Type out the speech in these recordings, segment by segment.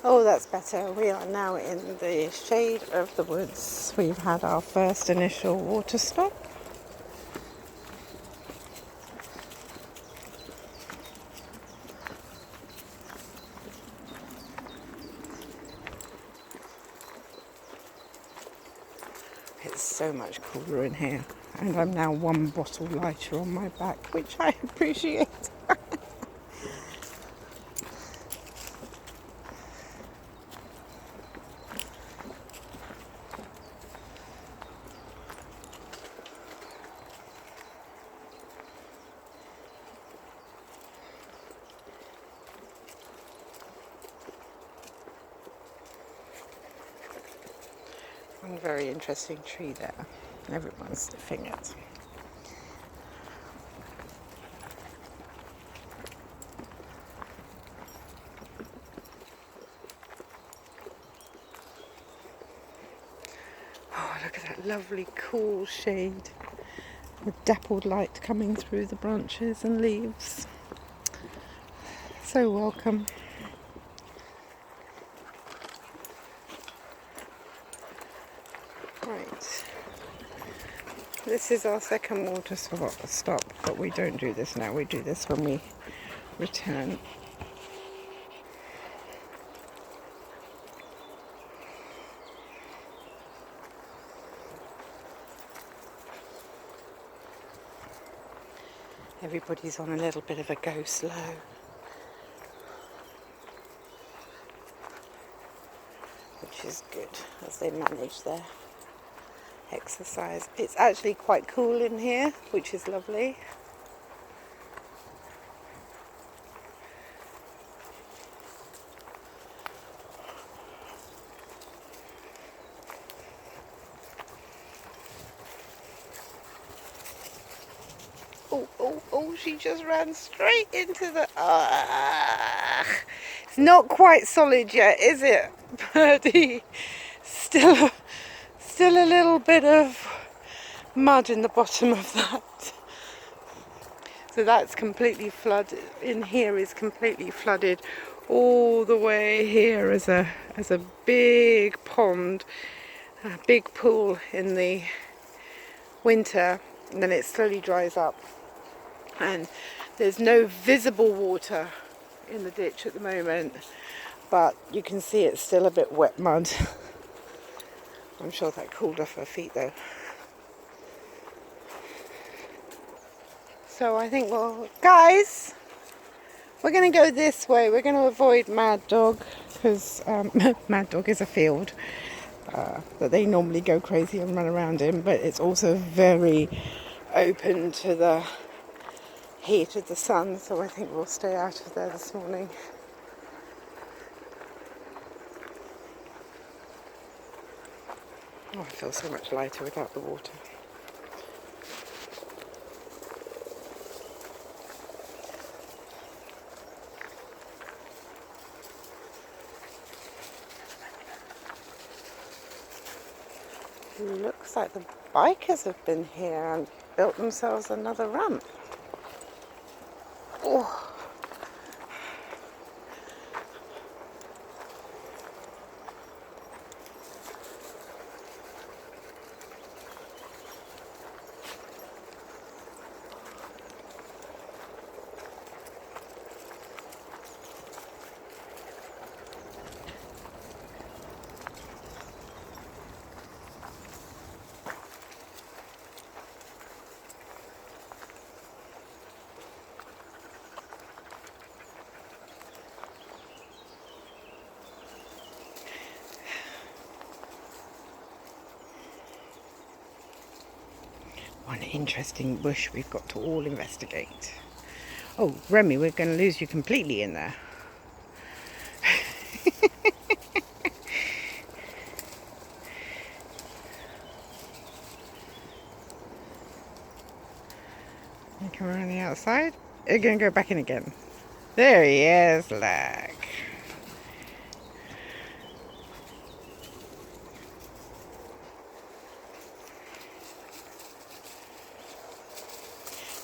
Oh, that's better. We are now in the shade of the woods. We've had our first initial water stop. It's so much cooler in here. And I'm now one bottle lighter on my back, which I appreciate. One very interesting tree there. Everyone's sniffing it. Oh, look at that lovely cool shade with dappled light coming through the branches and leaves. So welcome. Right. This is our second water stop, but we don't do this now. We do this when we return. Everybody's on a little bit of a go slow. Which is good as they manage their exercise. It's actually quite cool in here, which is lovely. Oh, she just ran straight into the... It's not quite solid yet, is it, Birdie? Still a little bit of mud in the bottom of that. So that's completely flooded. In here is completely flooded. All the way here is a big pond, a big pool in the winter, and then it slowly dries up. And there's no visible water in the ditch at the moment, but you can see it's still a bit wet mud. I'm sure that cooled off her feet though. So I think, well, guys, we're going to go this way. We're going to avoid Mad Dog, because Mad Dog is a field that they normally go crazy and run around in, but it's also very open to the heat of the sun, so I think we'll stay out of there this morning. Oh, I feel so much lighter without the water. Looks like the bikers have been here and built themselves another ramp. Oh. One interesting bush we've got to all investigate. Oh, Remy, we're going to lose you completely in there. You come around the outside. You're going to go back in again. There he is, look.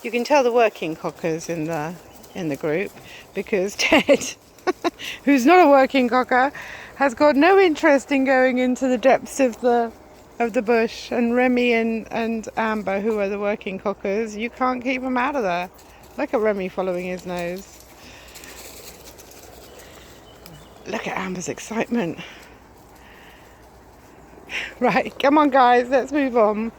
You can tell the working cockers in the group because Ted who's not a working cocker, has got no interest in going into the depths of the bush. And Remy and Amber, who are the working cockers, you can't keep them out of there. Look at Remy following his nose. Look at Amber's excitement. Right, come on guys, let's move on.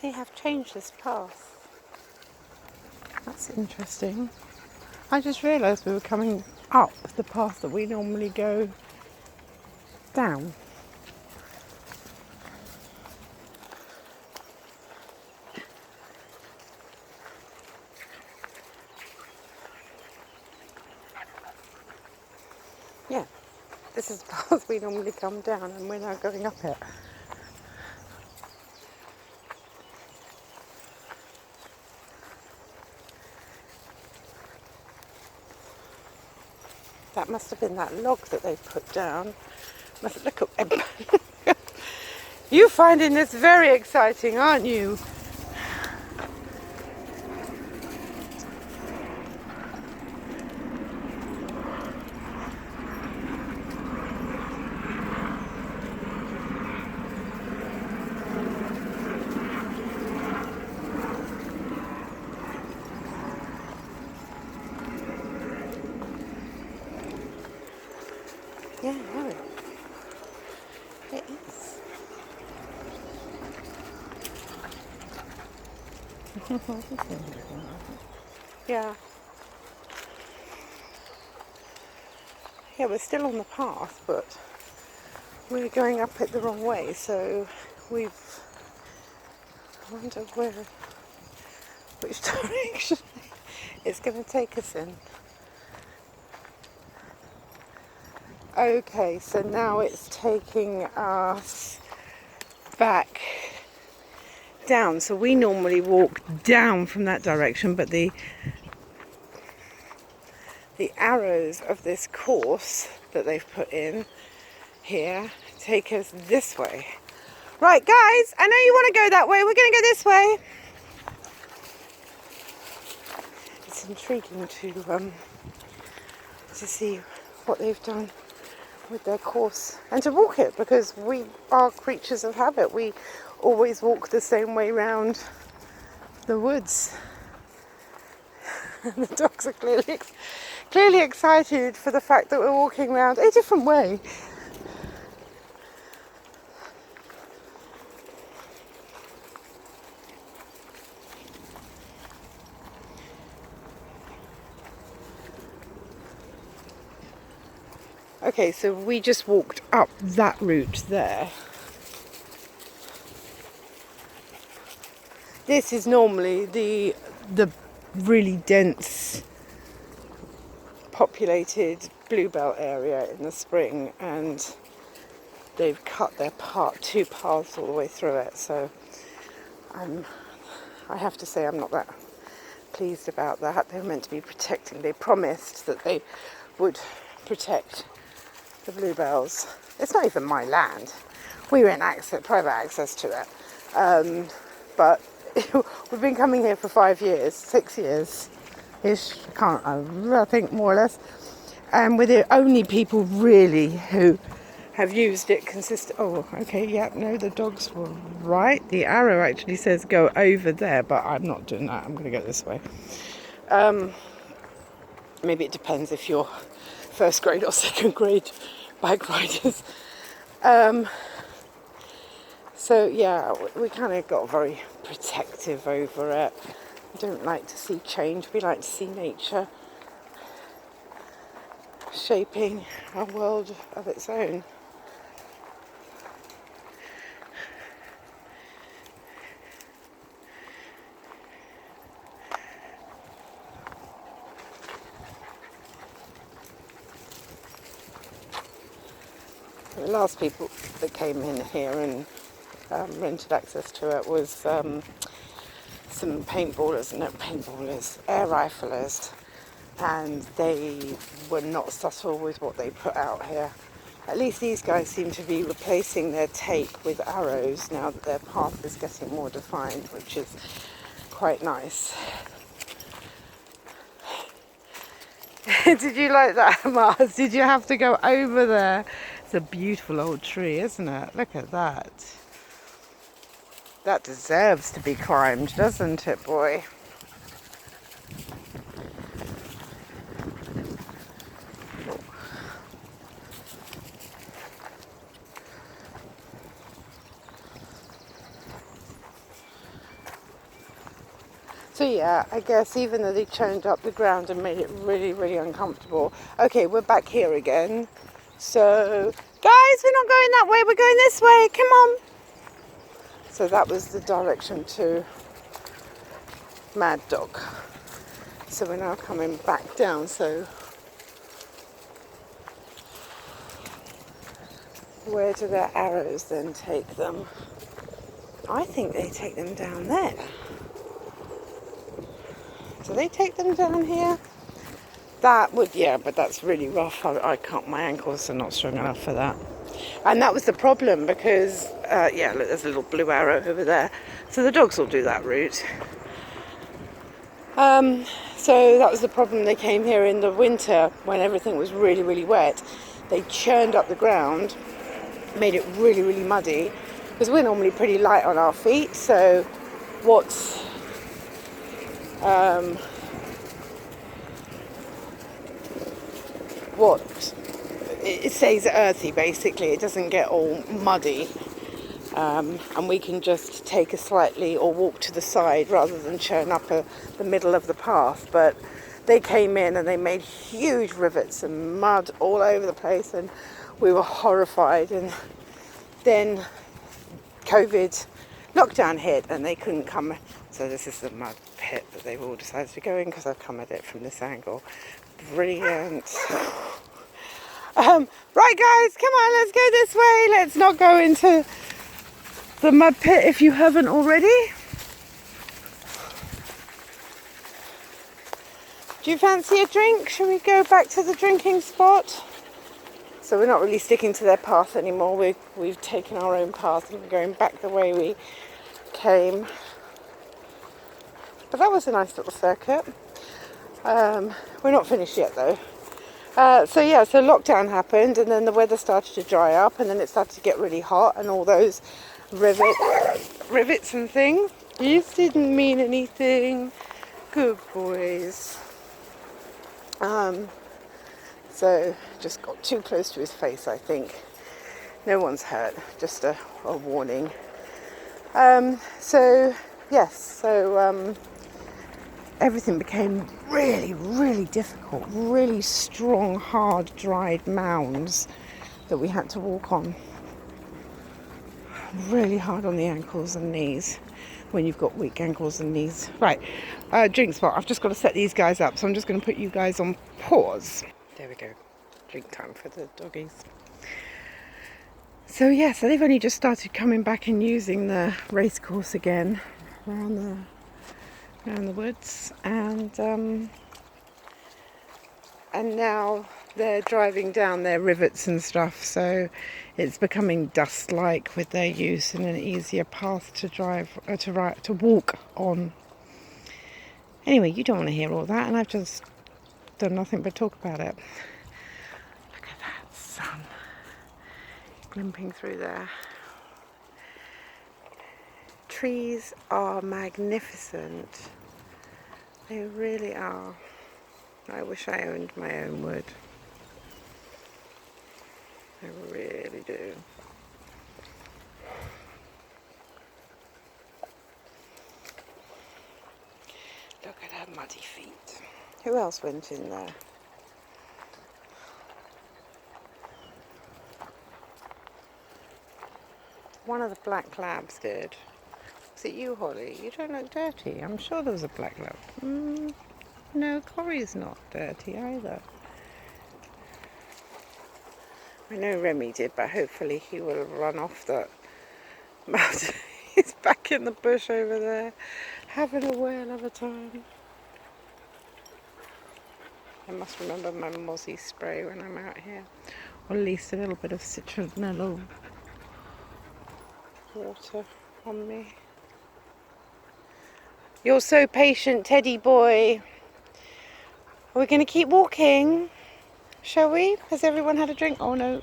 They have changed this path. That's interesting. I just realised we were coming up the path that we normally go down. Yeah, this is the path we normally come down, and we're now going up it. That must have been that log that they put down. Look at you finding this very exciting, aren't you? Yeah, no, it is. Yeah. Yeah, we're still on the path, but we're going up it the wrong way, so I wonder which direction it's going to take us in. Okay, so now it's taking us back down. So we normally walk down from that direction, but the arrows of this course that they've put in here take us this way. Right, guys, I know you want to go that way. We're going to go this way. It's intriguing to see what they've done with their course and to walk it, because we are creatures of habit. We always walk the same way round the woods. And the dogs are clearly excited for the fact that we're walking around a different way. Okay, so we just walked up that route there. This is normally the really dense populated bluebell area in the spring, and they've cut their two paths all the way through it, so I have to say I'm not that pleased about that. They were meant to be protecting, they promised that they would protect the bluebells. It's not even my land. We were in private access to it. But we've been coming here for 5 years, 6 years, ish, I think more or less. And we're the only people really who have used it oh, okay, yeah, no, the dogs were right. The arrow actually says go over there, but I'm not doing that. I'm going to go this way. Maybe it depends if you're first grade or second grade bike riders. So yeah, we kind of got very protective over it. We don't like to see change. We like to see nature shaping a world of its own. The last people that came in here and rented access to it was some air riflers, and they were not subtle with what they put out here. At least these guys seem to be replacing their tape with arrows now that their path is getting more defined, which is quite nice. Did you like that, Mars? Did you have to go over there? It's a beautiful old tree, isn't it? Look at that. That deserves to be climbed, doesn't it, boy? So yeah, I guess even though they churned up the ground and made it really, really uncomfortable. Okay, we're back here again. So, guys, we're not going that way, we're going this way, come on. So that was the direction to Mad Dog. So we're now coming back down, so where do their arrows then take them? I think they take them down there. Do they take them down here? That would, yeah, but that's really rough. I can't, my ankles are not strong enough for that. And that was the problem because, yeah, look, there's a little blue arrow over there. So the dogs will do that route. So that was the problem. They came here in the winter when everything was really, really wet. They churned up the ground, made it really, really muddy, because we're normally pretty light on our feet. So it stays earthy, basically. It doesn't get all muddy, and we can just take a slightly or walk to the side rather than churn up the middle of the path. But they came in and they made huge rivets and mud all over the place, and we were horrified. And then COVID lockdown hit and they couldn't come. So this is the mud pit that they've all decided to go in because I've come at it from this angle. Brilliant. Right, guys, come on, let's go this way. Let's not go into the mud pit if you haven't already. Do you fancy a drink? Shall we go back to the drinking spot? So we're not really sticking to their path anymore. We've taken our own path and we're going back the way we came. But that was a nice little circuit. We're not finished yet though. So lockdown happened and then the weather started to dry up and then it started to get really hot and all those rivets and things. These didn't mean anything. Good boys. So just got too close to his face, I think. No one's hurt, just a warning. Everything became really, really difficult. Really strong, hard, dried mounds that we had to walk on. Really hard on the ankles and knees when you've got weak ankles and knees. Right, drink spot. I've just got to set these guys up, so I'm just going to put you guys on pause. There we go. Drink time for the doggies. So they've only just started coming back and using the race course again around the woods, and now they're driving down their rivets and stuff, so it's becoming dust-like with their use and an easier path to walk on. Anyway, you don't want to hear all that, and I've just done nothing but talk about it. Look at that sun glimping through there. Trees are magnificent. They really are. I wish I owned my own wood. I really do. Look at her muddy feet. Who else went in there? One of the black labs did. Was it you, Holly? You don't look dirty. I'm sure there was a black lab. No, Corey's not dirty either. I know Remy did, but hopefully he will run off that mountain. He's back in the bush over there, having a whale of a time. I must remember my mozzie spray when I'm out here, or at least a little bit of citronella water on me. You're so patient, Teddy boy. Are we going to keep walking? Shall we? Has everyone had a drink? Oh no.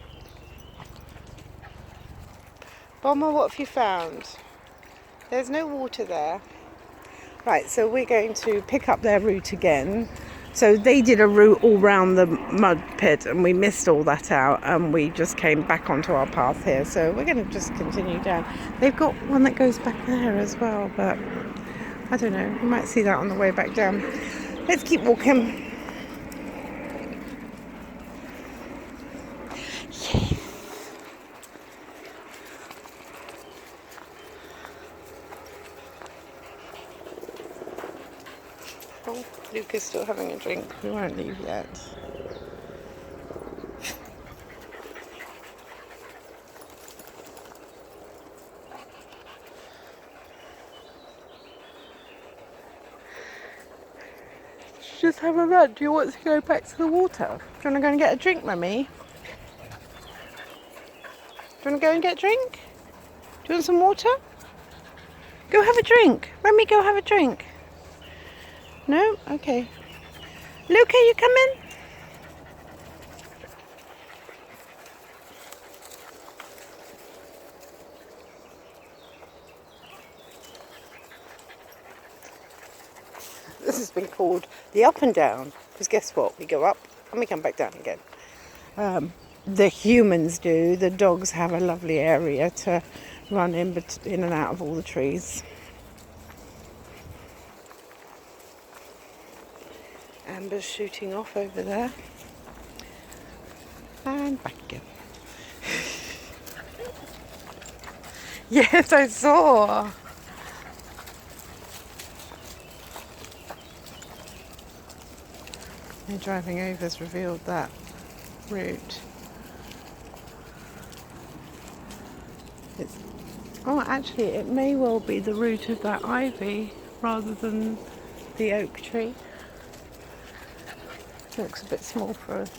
Bomber, what have you found? There's no water there. Right, so we're going to pick up their route again. So they did a route all round the mud pit and we missed all that out and we just came back onto our path here. So we're going to just continue down. They've got one that goes back there as well, but I don't know. You might see that on the way back down. Let's keep walking. Oh, Luke is still having a drink. We won't leave yet. Just have a run. Do you want to go back to the water? Do you want to go and get a drink, Mummy? Do you want to go and get a drink? Do you want some water? Go have a drink. Remy, go have a drink. No? Okay. Luke, are you coming? This has been called the up and down, because guess what? We go up and we come back down again. The humans do. The dogs have a lovely area to run in and out of all the trees. Amber's shooting off over there. And back again. Yes, I saw. The driving over's revealed that route. Actually, it may well be the route of that ivy rather than the oak tree. It looks a bit small for us.